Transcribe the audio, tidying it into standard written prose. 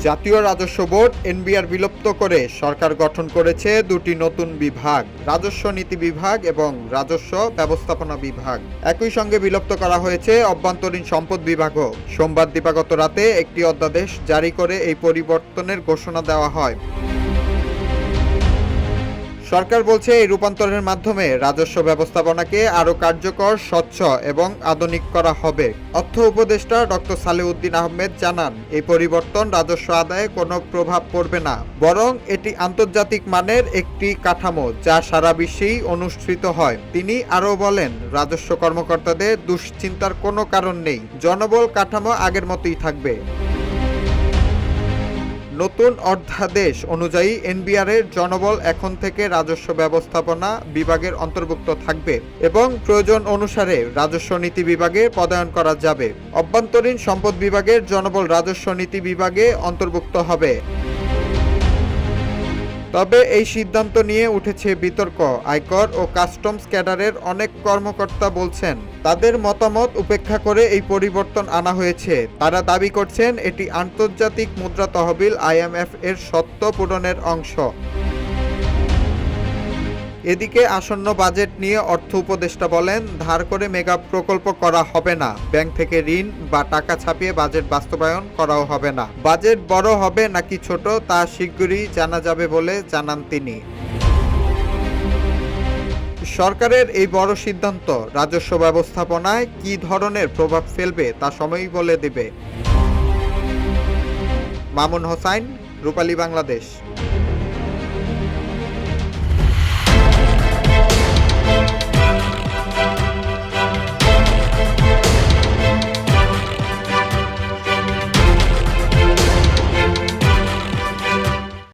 জাতীয় রাজস্ব board NBR বিলুপ্ত করে সরকার গঠন করেছে দুটি নতুন বিভাগ, রাজস্ব নীতি বিভাগ এবং রাজস্ব ব্যবস্থাপনা বিভাগ। একই সঙ্গে বিলুপ্ত করা হয়েছে অভ্যন্তরীণ সম্পদ বিভাগও। সোমবার দিবাগত রাতে একটি অধ্যাদেশ জারি করে এই পরিবর্তনের ঘোষণা দেওয়া হয়। সরকার বলছে এই রূপান্তরের মাধ্যমে রাজস্ব ব্যবস্থাপনাকে আরও কার্যকর, স্বচ্ছ এবং আধুনিক করা হবে। অর্থ উপদেষ্টা ডক্টর সালেউদ্দিন আহমেদ জানান, এই পরিবর্তন রাজস্ব আদায়ে কোনো প্রভাব পড়বে না, বরং এটি আন্তর্জাতিক মানের একটি কাঠামো যা সারা বিশ্বেই অনুসৃত হয়। তিনি আরও বলেন, রাজস্ব কর্মকর্তাদের দুশ্চিন্তার কোনো কারণ নেই, জনবল কাঠামো আগের মতোই থাকবে। নতুন অধ্যাদেশ অনুযায়ী এনবিআরের জনবল এখন থেকে রাজস্ব ব্যবস্থাপনা বিভাগের অন্তর্ভুক্ত থাকবে এবং প্রয়োজন অনুসারে রাজস্ব নীতি বিভাগে পদায়ন করা যাবে। অভ্যন্তরীণ সম্পদ বিভাগের জনবল রাজস্ব নীতি বিভাগে অন্তর্ভুক্ত হবে। তবে এই সিদ্ধান্ত নিয়ে উঠেছে বিতর্ক। আয়কর ও কাস্টমস ক্যাডারের অনেক কর্মকর্তা বলছেন, তাদের মতামত উপেক্ষা করে এই পরিবর্তন আনা হয়েছে। তারা দাবি করছেন এটি আন্তর্জাতিক মুদ্রা তহবিল IMF এর শর্ত পূরণের অংশ। এদিকে আসন্ন বাজেট নিয়ে অর্থ উপদেষ্টা বলেন, ধার করে মেগা প্রকল্প করা হবে না, ব্যাংক থেকে ঋণ বা টাকা ছাপিয়ে বাজেট বাস্তবায়ন করাও হবে না। বাজেট বড় হবে নাকি ছোট তা শিগগিরই জানা যাবে বলে জানান তিনি। সরকারের এই বড় সিদ্ধান্ত রাজস্ব ব্যবস্থাপনায় কী ধরনের প্রভাব ফেলবে তা সময়ই বলে দেবে। মামুন হোসাইন, রূপালী বাংলাদেশ।